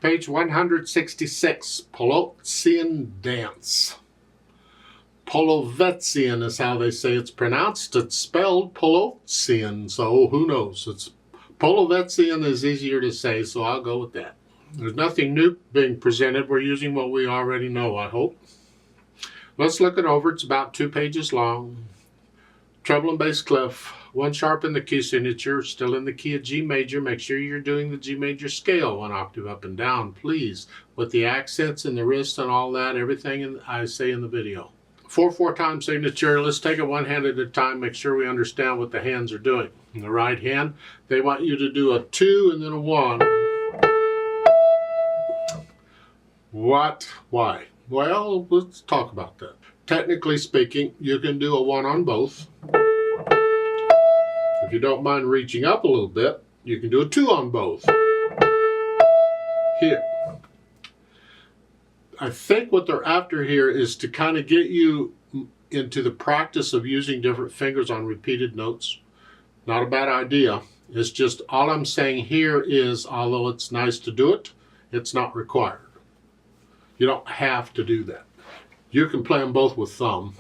Page 166, Polovtsian Dance. Polovtsian is how they say it's pronounced. It's spelled Polovtsian, so who knows? It's Polovtsian is easier to say, so I'll go with that. There's nothing new being presented. We're using what we already know, I hope. Let's look it over. It's about 2 pages long. Treble and bass clef. 1 sharp in the key signature, still in the key of G major. Make sure you're doing the G major scale 1 octave up and down, please, with the accents and the wrist and all that, everything I say in the video. 4/4 time signature. Let's take it one hand at a time. Make sure we understand what the hands are doing. In the right hand, they want you to do a 2 and then a 1. What? Why? Well, let's talk about that. Technically speaking, you can do a 1 on both. If you don't mind reaching up a little bit, you can do a 2 on both. Here. I think what they're after here is to kind of get you into the practice of using different fingers on repeated notes. Not a bad idea. It's just all I'm saying here is, although it's nice to do it, it's not required. You don't have to do that. You can play them both with thumb,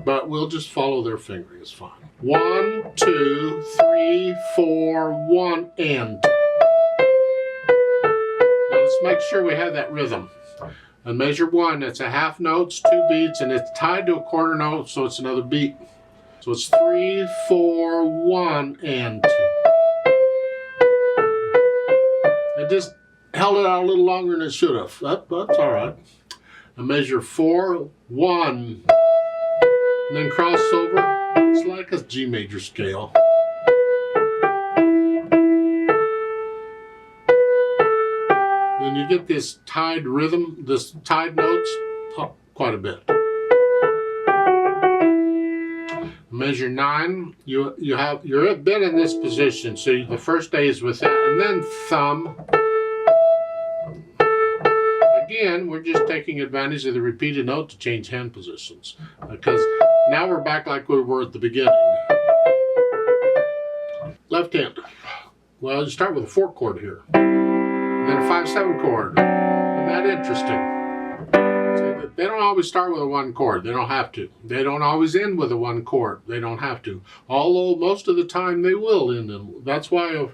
but we'll just follow their fingering. It's fine. 1, 2, 3, 4, 1, and. Now let's make sure we have that rhythm. And measure 1, it's a half note, it's 2 beats, and it's tied to a quarter note, so it's another beat. So it's 3, 4, 1, and 2. It just held it out a little longer than it should have. That's all right. And measure 4, 1, and then cross over. It's like a G major scale. Then you get this tied rhythm, this tied notes, quite a bit. Measure 9. You're a bit in this position, so the first day is with that, and then thumb. Again, we're just taking advantage of the repeated note to change hand positions, because now we're back like we were at the beginning. Left hand. Well, you start with a 4 chord here, and then a 5/7 chord. Isn't that interesting? See, they don't always start with a 1 chord. They don't have to. They don't always end with a 1 chord. They don't have to. Although most of the time they will end, and that's why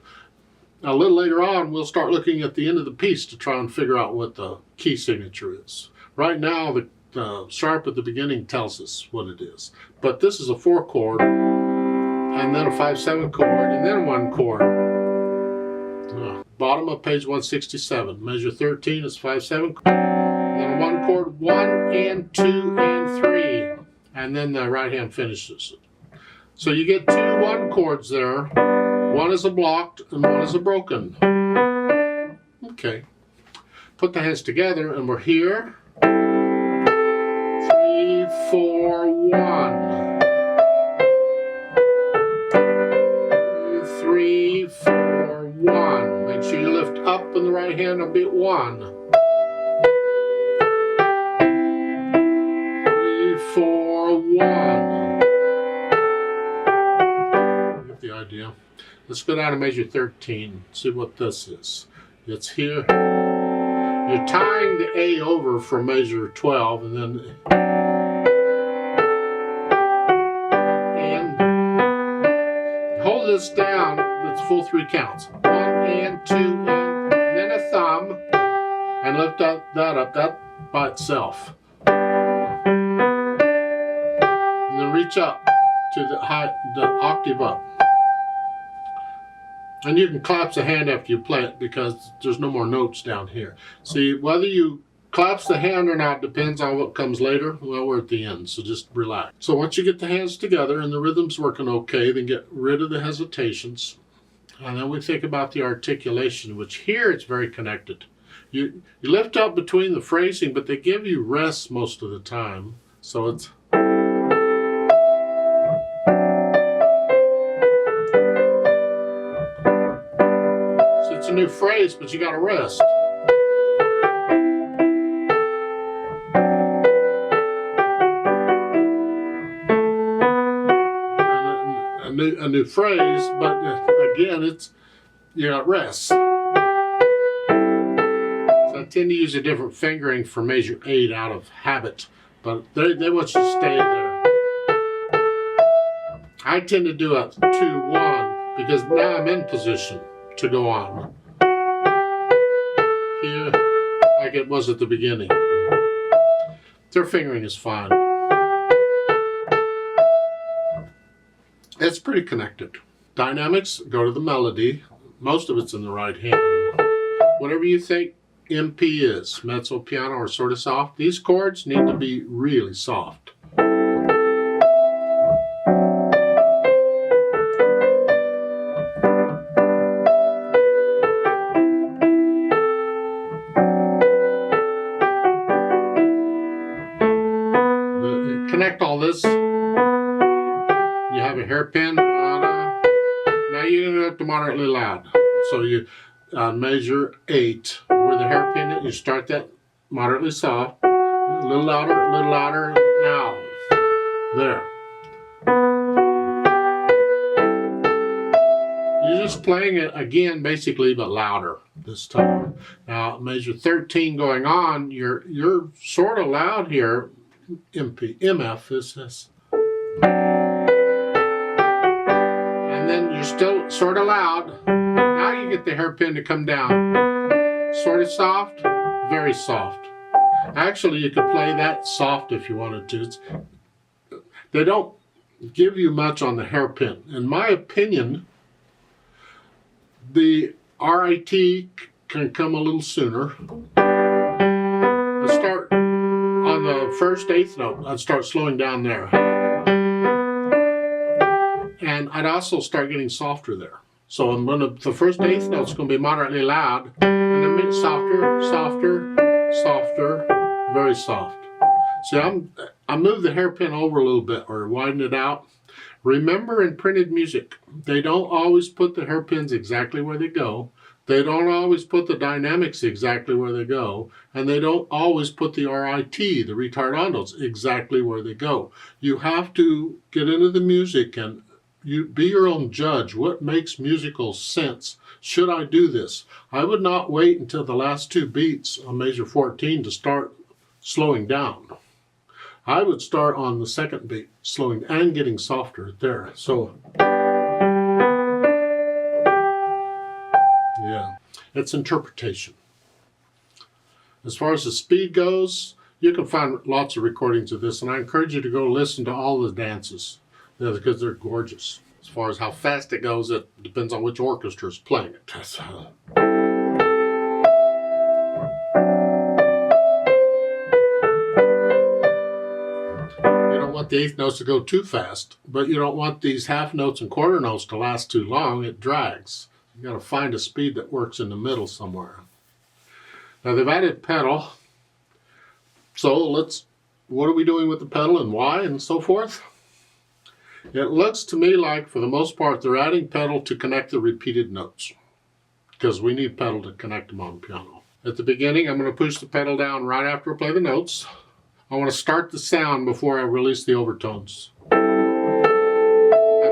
a little later on we'll start looking at the end of the piece to try and figure out what the key signature is. Right now the sharp at the beginning tells us what it is. But this is a 4 chord, and then a 5/7 chord, and then 1 chord. Bottom of page 167. Measure 13 is 5/7 chord, then a 1 chord, 1 and 2 and 3. And then the right hand finishes it. So you get 2 1 chords there. One is a blocked and one is a broken. Okay. Put the hands together and we're here. 3, 4, 1. 3, 4, 1. Make sure you lift up in the right hand and beat 1. 3, 4, 1. You get the idea. Let's go down to measure 13, see what this is. It's here. You're tying the A over from measure 12, and then hold this down. It's full 3 counts. 1 and 2 and then a thumb, and lift that up by itself. And then reach up to the octave up. And you can collapse the hand after you play it because there's no more notes down here. See, whether you collapse the hand or not depends on what comes later. Well, we're at the end, so just relax. So once you get the hands together and the rhythm's working okay, then get rid of the hesitations. And then we think about the articulation, which here it's very connected. You lift up between the phrasing, but they give you rest most of the time. So it's... It's a new phrase, but you got to rest. A new phrase, but again, it's you got rest. tend to use a different fingering for measure 8 out of habit, but they want you to stay there. I tend to do a 2-1 because now I'm in position to go on. Here, like it was at the beginning. Their fingering is fine. It's pretty connected. Dynamics, go to the melody. Most of it's in the right hand. Whatever you think MP is, mezzo piano or sort of soft, these chords need to be really soft. Connect all this. You have a hairpin. Now you're going to have to moderately loud. So you measure 8. Where the hairpin is, you start that moderately soft. A little louder, now. There. You're just playing it again, basically, but louder this time. Now, measure 13 going on, you're sort of loud here. MF is this. And then you're still sort of loud. Now you get the hairpin to come down. Sort of soft, very soft. Actually, you could play that soft if you wanted to. They don't give you much on the hairpin. In my opinion, the RIT can come a little sooner. Let's start on the first 8th note. I'd start slowing down there. And I'd also start getting softer there. So I'm the first 8th note's going to be moderately loud, and then softer, very soft. See, I move the hairpin over a little bit or widen it out. Remember, in printed music, they don't always put the hairpins exactly where they go. They don't always put the dynamics exactly where they go, and they don't always put the RIT, the retardandos, exactly where they go. You have to get into the music and you be your own judge. What makes musical sense? Should I do this? I would not wait until the last 2 beats on measure 14 to start slowing down. I would start on the 2nd beat, slowing and getting softer there. So, yeah, it's interpretation. As far as the speed goes, you can find lots of recordings of this, and I encourage you to go listen to all the dances. Because they're gorgeous. As far as how fast it goes, it depends on which orchestra is playing it. You don't want the 8th notes to go too fast, but you don't want these half notes and quarter notes to last too long. It drags. You got to find a speed that works in the middle somewhere. Now they've added pedal. So what are we doing with the pedal and why and so forth? It looks to me like, for the most part, they're adding pedal to connect the repeated notes, because we need pedal to connect them on piano. At the beginning, I'm going to push the pedal down right after I play the notes. I want to start the sound before I release the overtones. I'm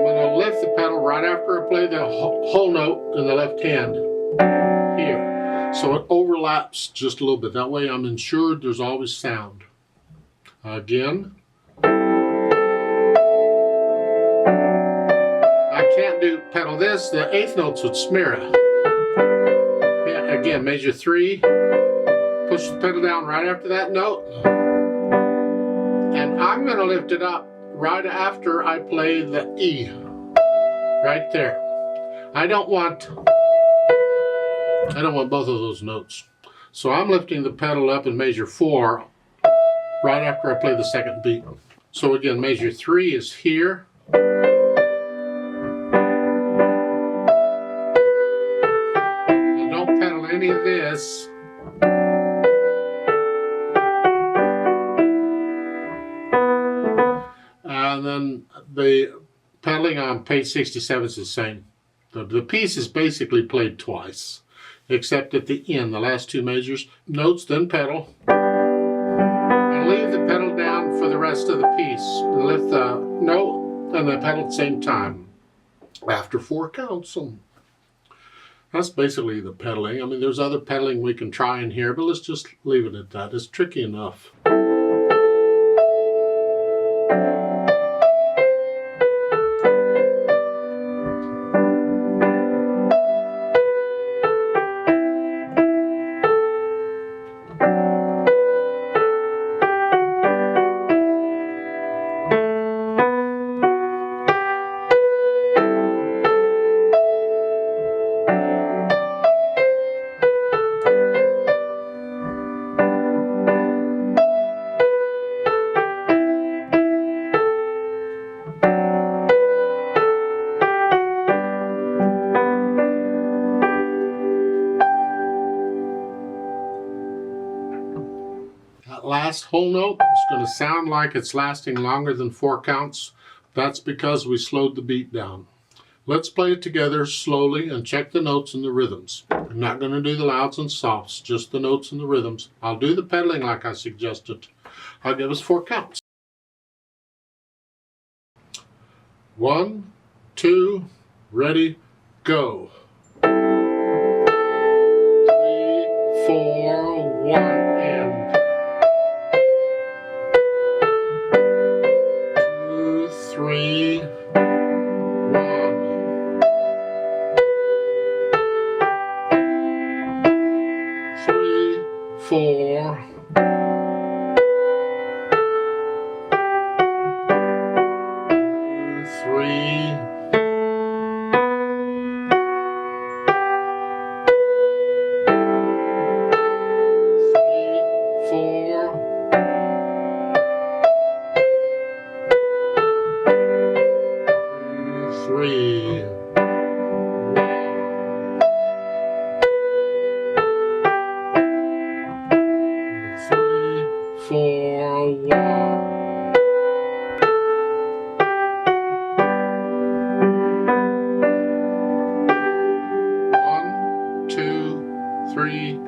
going to lift the pedal right after I play the whole note in the left hand here, so it overlaps just a little bit. That way I'm ensured there's always sound. Again. Can't do pedal this, the 8th notes would smear it. Yeah, again, measure 3, push the pedal down right after that note, and I'm going to lift it up right after I play the E, right there. I don't want both of those notes, so I'm lifting the pedal up in measure 4 right after I play the 2nd beat. So again, measure 3 is here. Any of this. And then the pedaling on page 67 is the same. The piece is basically played twice, except at the end, the last 2 measures, notes, then pedal, and leave the pedal down for the rest of the piece. Lift the note and the pedal at the same time after 4 counts. That's basically the pedaling. I mean, there's other pedaling we can try in here, but let's just leave it at that. It's tricky enough. Last whole note is going to sound like it's lasting longer than 4 counts. That's because we slowed the beat down. Let's play it together slowly and check the notes and the rhythms. I'm not going to do the louds and softs, just the notes and the rhythms. I'll do the pedaling like I suggested. I'll give us 4 counts. 1, 2, ready, go. 3, 4, 1, and 3, 1, 3, 4, 3, 4, 3, 4, 1. 1, 2, 3,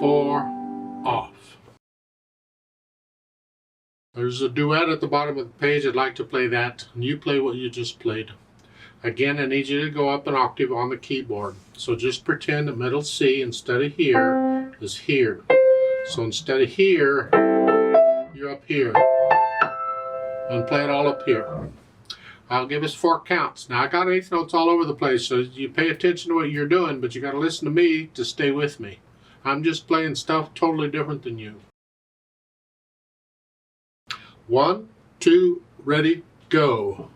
4, off. There's a duet at the bottom of the page. I'd like to play that, and you play what you just played. Again, I need you to go up an octave on the keyboard. So just pretend that middle C instead of here is here. So instead of here, you're up here. And play it all up here. I'll give us 4 counts. Now I got eighth notes all over the place, so you pay attention to what you're doing, but you got to listen to me to stay with me. I'm just playing stuff totally different than you. 1, 2, ready, go.